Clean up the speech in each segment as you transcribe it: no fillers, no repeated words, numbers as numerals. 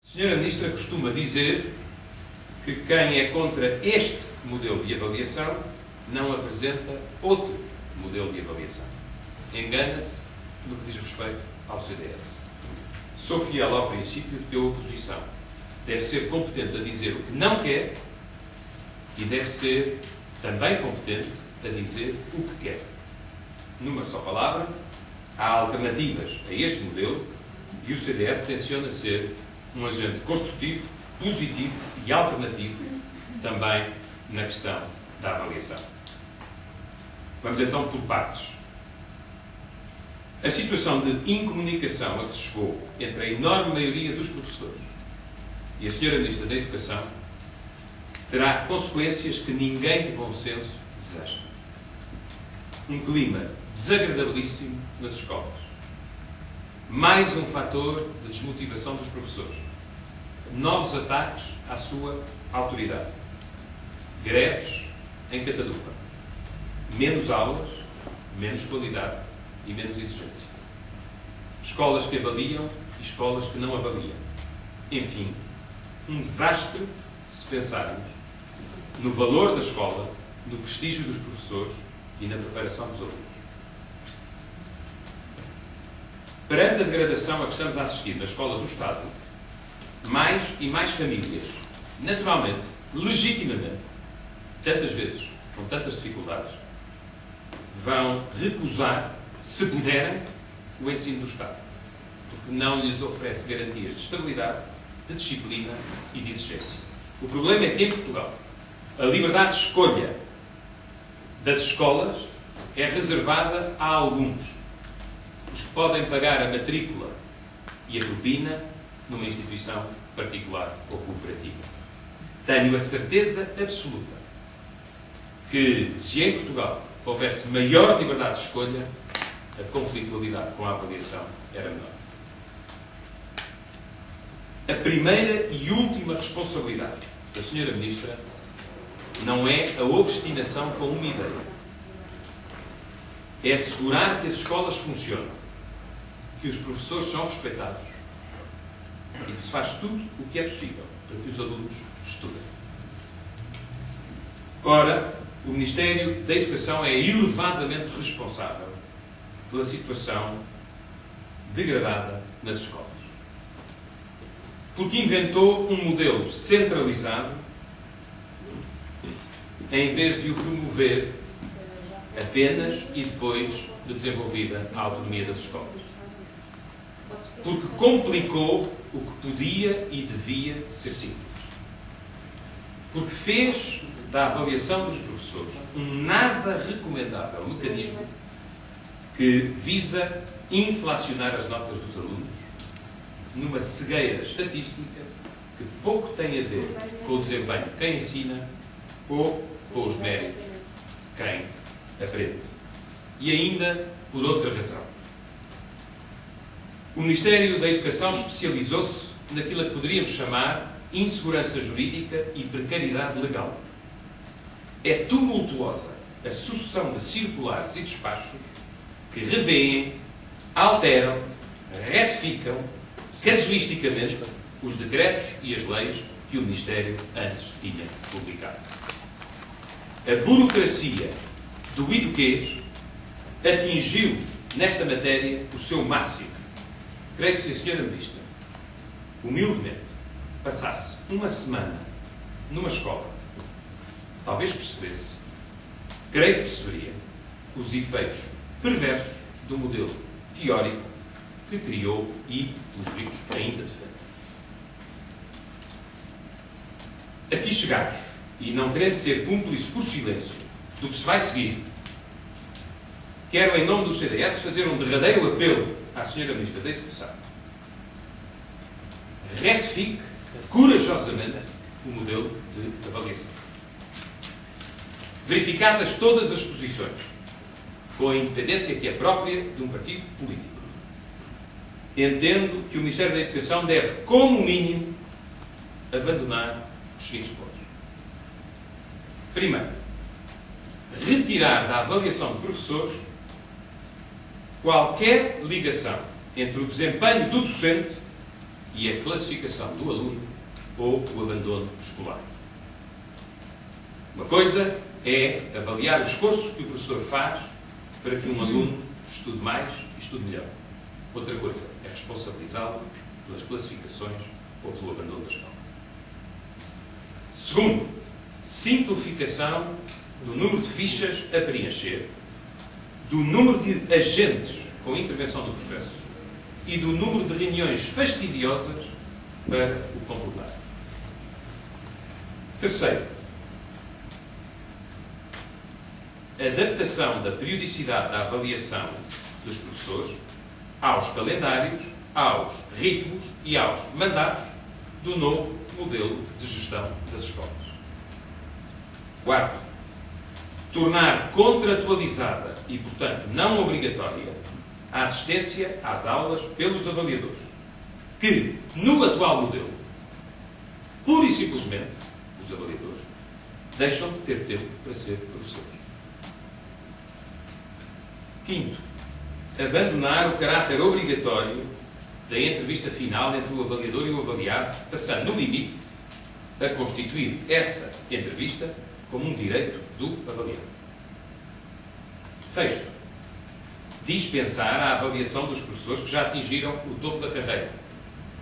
A Sra. Ministra costuma dizer que quem é contra este modelo de avaliação não apresenta outro modelo de avaliação. Engana-se no que diz respeito ao CDS. Sou fiel ao princípio de que a oposição deve ser competente a dizer o que não quer e deve ser também competente a dizer o que quer. Numa só palavra, há alternativas a este modelo e o CDS tenciona ser um agente construtivo, positivo e alternativo também na questão da avaliação. Vamos então por partes. A situação de incomunicação a que se chegou entre a enorme maioria dos professores e a Sra. Ministra da Educação terá consequências que ninguém de bom senso deseja. Um clima desagradabilíssimo nas escolas. Mais um fator de desmotivação dos professores. Novos ataques à sua autoridade. Greves em catadupa. Menos aulas, menos qualidade e menos exigência. Escolas que avaliam e escolas que não avaliam. Enfim, um desastre se pensarmos no valor da escola, no prestígio dos professores e na preparação dos alunos. Perante a degradação a que estamos a assistir na escola do Estado, mais e mais famílias, naturalmente, legitimamente, tantas vezes, com tantas dificuldades, vão recusar, se puderem, o ensino do Estado, porque não lhes oferece garantias de estabilidade, de disciplina e de exigência. O problema é que, em Portugal, a liberdade de escolha das escolas é reservada a alguns, os que podem pagar a matrícula e a propina numa instituição particular ou cooperativa. Tenho a certeza absoluta que, se em Portugal houvesse maior liberdade de escolha, a conflitualidade com a avaliação era menor. A primeira e última responsabilidade da Sra. Ministra não é a obstinação com uma ideia. É assegurar que as escolas funcionam, que os professores são respeitados e que se faz tudo o que é possível para que os alunos estudem. Ora, o Ministério da Educação é elevadamente responsável pela situação degradada nas escolas. Porque inventou um modelo centralizado em vez de o promover apenas e depois de desenvolvida a autonomia das escolas. Porque complicou o que podia e devia ser simples. Porque fez da avaliação dos professores um nada recomendável mecanismo que visa inflacionar as notas dos alunos numa cegueira estatística que pouco tem a ver com o desempenho de quem ensina ou com os méritos de quem aprende. E ainda por outra razão. O Ministério da Educação especializou-se naquilo que poderíamos chamar insegurança jurídica e precariedade legal. É tumultuosa a sucessão de circulares e despachos que revêem, alteram, retificam, casuisticamente, os decretos e as leis que o Ministério antes tinha publicado. A burocracia do eduquês atingiu, nesta matéria, o seu máximo. Creio que se a Sra. Ministra, humildemente, passasse uma semana numa escola, talvez percebesse, creio que perceberia, os efeitos perversos do modelo teórico que criou e, pelos vistos, ainda defende. Aqui chegados, e não querendo ser cúmplice por silêncio do que se vai seguir, quero, em nome do CDS, fazer um derradeiro apelo à Sra. Ministra da Educação. Retifique corajosamente o modelo de avaliação. Verificadas todas as posições, com a independência que é própria de um partido político, entendo que o Ministério da Educação deve, como mínimo, abandonar os seguintes pontos. Primeiro, retirar da avaliação de professores qualquer ligação entre o desempenho do docente e a classificação do aluno ou o abandono escolar. Uma coisa é avaliar os esforços que o professor faz para que um aluno estude mais e estude melhor. Outra coisa é responsabilizá-lo pelas classificações ou pelo abandono da escola. Segundo, simplificação do número de fichas a preencher, do número de agentes com intervenção no processo e do número de reuniões fastidiosas para o completar. Terceiro, adaptação da periodicidade da avaliação dos professores aos calendários, aos ritmos e aos mandatos do novo modelo de gestão das escolas. Quarto, tornar contratualizada e, portanto, não obrigatória a assistência às aulas pelos avaliadores, que, no atual modelo, pura e simplesmente, os avaliadores deixam de ter tempo para ser professores. Quinto, abandonar o caráter obrigatório da entrevista final entre o avaliador e o avaliado, passando, no limite, a constituir essa entrevista como um direito do avaliado. Sexto, dispensar a avaliação dos professores que já atingiram o topo da carreira.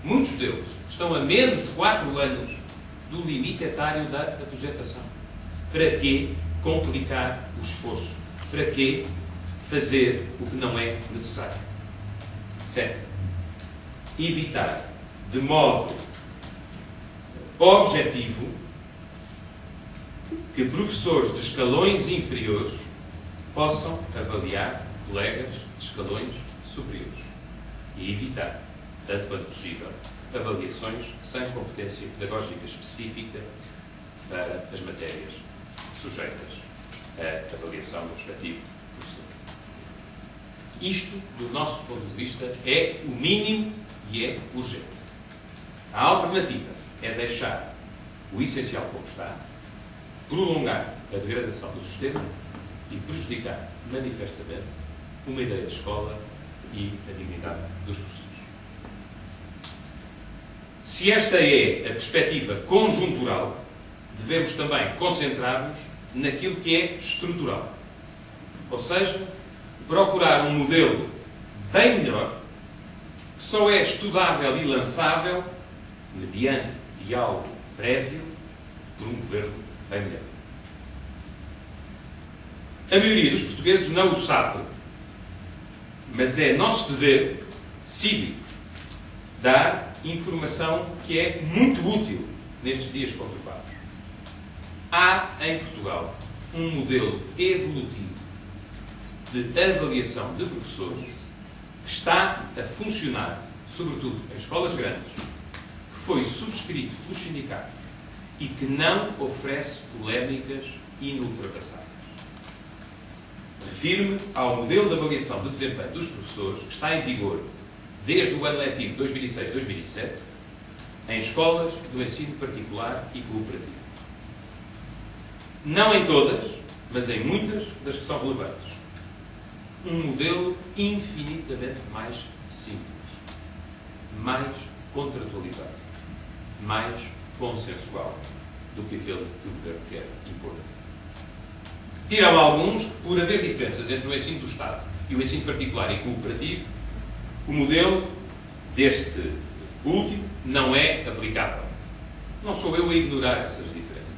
Muitos deles estão a menos de 4 anos do limite etário da aposentação. Para que complicar o esforço? Para que fazer o que não é necessário? Sétimo, evitar de modo objetivo que professores de escalões inferiores possam avaliar colegas de escalões superiores e evitar, tanto quanto possível, avaliações sem competência pedagógica específica para as matérias sujeitas à avaliação do respectivo professor. Isto, do nosso ponto de vista, é o mínimo e é urgente. A alternativa é deixar o essencial como está, prolongar a degradação do sistema e prejudicar manifestamente uma ideia de escola e a dignidade dos professores. Se esta é a perspectiva conjuntural, devemos também concentrar-nos naquilo que é estrutural. Ou seja, procurar um modelo bem melhor, que só é estudável e lançável mediante diálogo prévio por um governo bem melhor. A maioria dos portugueses não o sabe, mas é nosso dever cívico dar informação que é muito útil nestes dias conturbados. Há em Portugal um modelo evolutivo de avaliação de professores que está a funcionar, sobretudo em escolas grandes, que foi subscrito pelos sindicatos e que não oferece polémicas inultrapassáveis. Refiro-me ao modelo de avaliação de desempenho dos professores que está em vigor desde o ano letivo 2006-2007 em escolas do ensino particular e cooperativo. Não em todas, mas em muitas das que são relevantes. Um modelo infinitamente mais simples, mais contratualizado, mais consensual do que aquele que o Governo quer impor. Dirão alguns que, por haver diferenças entre o ensino do Estado e o ensino particular e cooperativo, o modelo deste último não é aplicável. Não sou eu a ignorar essas diferenças.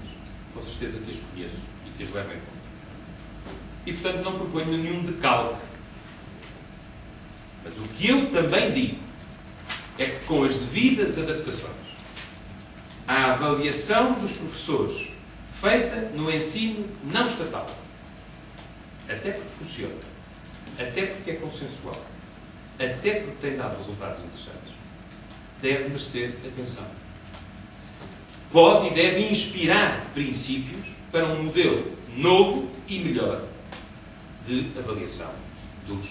Com certeza que as conheço e que as levo em conta. E, portanto, não proponho nenhum decalque. Mas o que eu também digo é que, com as devidas adaptações, a avaliação dos professores feita no ensino não estatal, até porque funciona, até porque é consensual, até porque tem dado resultados interessantes, deve merecer atenção. Pode e deve inspirar princípios para um modelo novo e melhor de avaliação dos